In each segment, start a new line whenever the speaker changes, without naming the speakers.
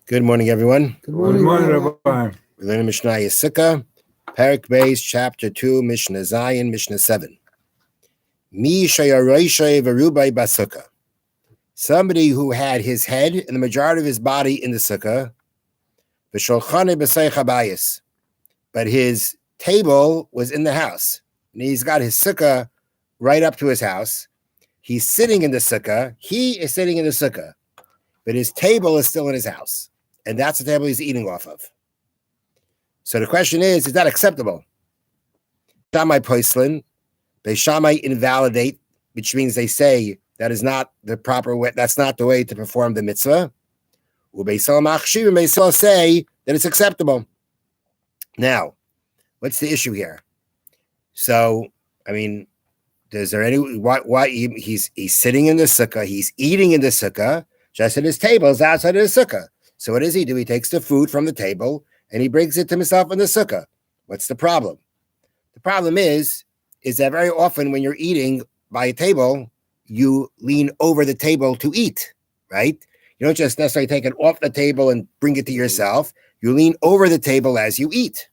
Good morning, everyone.
Good morning, Rabbi.
We're learning Mishna Sukkah, Parak Beis, Chapter 2, Mishna Zayin, Mishna 7. Mi shayaroishay verubai basukah. Somebody who had his head and the majority of his body in the sukkah, v'sholchane b'sei chabayis, but his table was in the house. And he's got his sukkah right up to his house. He's sitting in the sukkah. He is sitting in the sukkah, but his table is still in his house. And that's the table he's eating off of. So the question is that acceptable? Shammai poislin, Beis Shammai invalidate, which means they say that is not the proper way, that's not the way to perform the mitzvah. Beis Hillel machshir, and Beis Hillel say that it's acceptable. Now, what's the issue here? So, is there any why he's sitting in the sukkah, he's eating in the sukkah, just at his table is outside of the sukkah. So what does he do? He takes the food from the table and he brings it to himself in the sukkah. What's the problem? The problem is that very often when you're eating by a table, you lean over the table to eat, right? You don't just necessarily take it off the table and bring it to yourself. You lean over the table as you eat.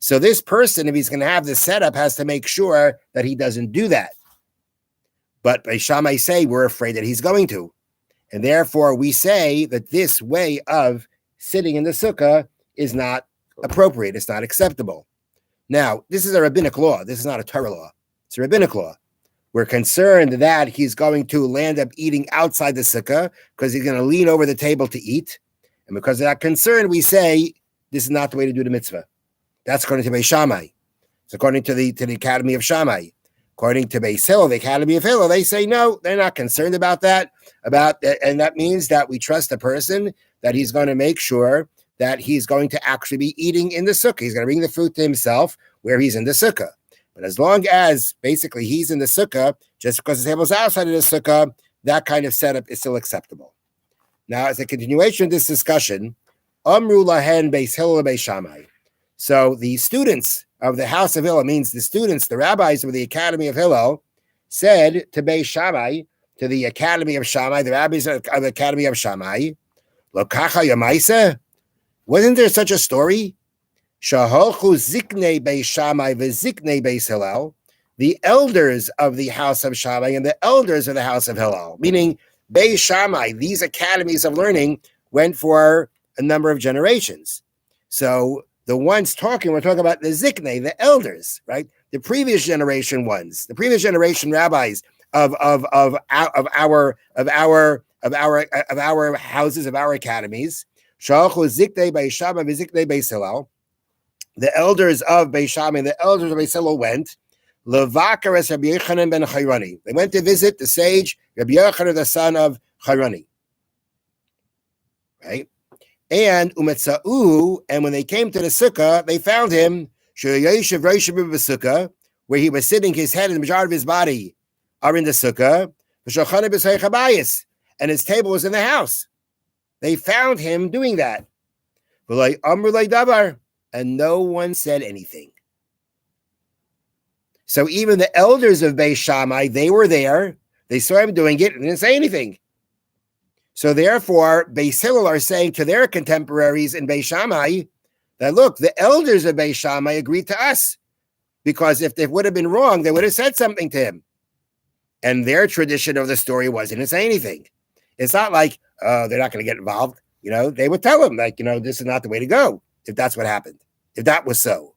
So this person, if he's going to have this setup, has to make sure that he doesn't do that. But Beis Shammai say we're afraid that he's going to. And therefore, we say that this way of sitting in the sukkah is not appropriate. It's not acceptable. Now, this is a rabbinic law. This is not a Torah law. It's a rabbinic law. We're concerned that he's going to land up eating outside the sukkah because he's going to lean over the table to eat. And because of that concern, we say this is not the way to do the mitzvah. That's according to Beis Shammai. It's according to the Academy of Shammai. According to Beis Hillel, the Academy of Hillel, they say no, they're not concerned about that. And that means that we trust the person that he's going to make sure that he's going to actually be eating in the sukkah. He's going to bring the food to himself where he's in the sukkah. But as long as basically he's in the sukkah, just because the table's outside of the sukkah, that kind of setup is still acceptable. Now, as a continuation of this discussion, Amru lahen Beis Hillel Beis Shammai. So the students of the house of Hillel, means the students, the rabbis of the Academy of Hillel, said to Beis Shammai, to the Academy of Shammai, the rabbis of the Academy of Shammai, Lokacha Yamaisa, wasn't there such a story? Shaholchu ziknei Beis Shammai v'ziknei Beis Hillel, the elders of the house of Shammai and the elders of the house of Hillel, meaning Beis Shammai, these academies of learning went for a number of generations. So the ones talking, we're talking about the ziknei, the elders, right? The previous generation ones, the previous generation rabbis of our houses, of our academies. Shalchu ziknei Beis Shammai v'ziknei Beis Hillel. The elders of Beis Shammai and the elders of Beis Hillel went. Levakar es Rabbi Yochanan ben Chayrani. They went to visit the sage Rabbi Yochanan, the son of Chayrani. Right? And umetza'uhu, and when they came to the sukkah, they found him sukkah, where he was sitting, his head and the majority of his body are in the sukkah, and his table was in the house. They found him doing that. And no one said anything. So even the elders of Beis Shammai, they were there, they saw him doing it, and didn't say anything. So therefore, Beis Hillel are saying to their contemporaries in Beis Shammai that, look, the elders of Beis Shammai agreed to us, because if they would have been wrong, they would have said something to him. And their tradition of the story was they didn't say anything. It's not like, they're not going to get involved. They would tell him, this is not the way to go, if that's what happened, if that was so.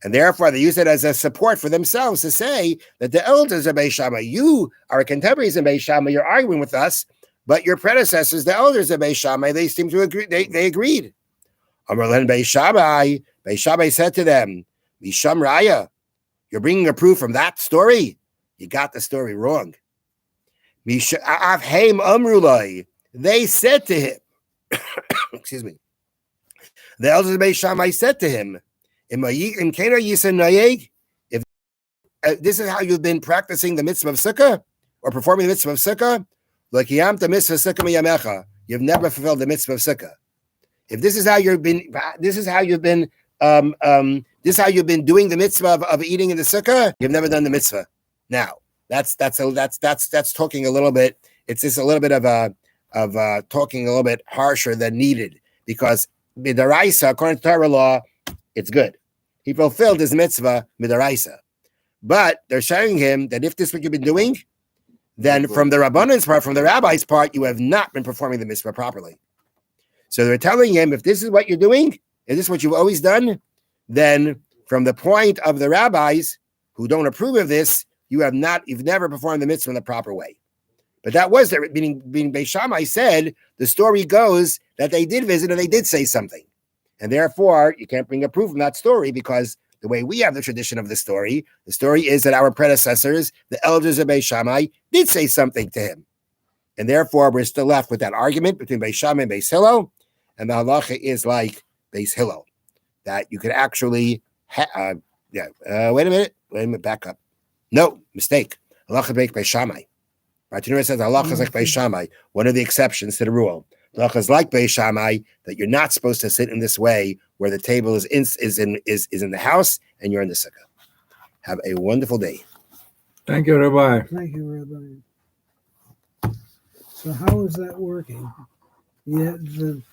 And therefore, they use it as a support for themselves to say that the elders of Beis Shammai, you are contemporaries in Beis Shammai, you're arguing with us, but your predecessors, the elders of Beis Shammai, they seem to agree. They agreed. Amar len Beis Shammai. Beis Shammai said to them, Misham Raya, you're bringing a proof from that story? You got the story wrong. Avheim Amrulai. They said to him, excuse me, the elders of Beis Shammai said to him, if this is how you've been practicing the mitzvah of sukkah, or performing the mitzvah of sukkah, you've never fulfilled the mitzvah of sukkah. If this is how you've been doing the mitzvah of eating in the sukkah, you've never done the mitzvah. Now, that's talking a little bit. It's just a little bit of talking a little bit harsher than needed. because midaraisa, according to Torah law, it's good. He fulfilled his mitzvah midaraisa. But they're showing him that if this is what you've been doing, then from the Rabbanan's part, from the rabbi's part, you have not been performing the mitzvah properly. So they're telling him, if this is what you're doing, is this what you've always done, then from the point of the rabbis who don't approve of this, you've never performed the mitzvah in the proper way. But that was there, meaning Beis Shammai said, the story goes that they did visit and they did say something. And therefore, you can't bring a proof from that story because the way we have the tradition of the story is that our predecessors, the elders of Beis Shammai, did say something to him. And therefore, we're still left with that argument between Beis Shammai and Beis Hillel. And the halacha is like Beis Hillel, that you could actually, wait a minute, back up. No, mistake. Halacha like Beis Shammai. Bartanura says halacha is like Beis Shammai, one of the exceptions to the rule. Halacha is like Beis Shammai, that you're not supposed to sit in this way where the table is in the house and you're in the sukkah. Have a wonderful day.
Thank you, Rabbi.
Thank you, Rabbi. So how is that working? Yeah,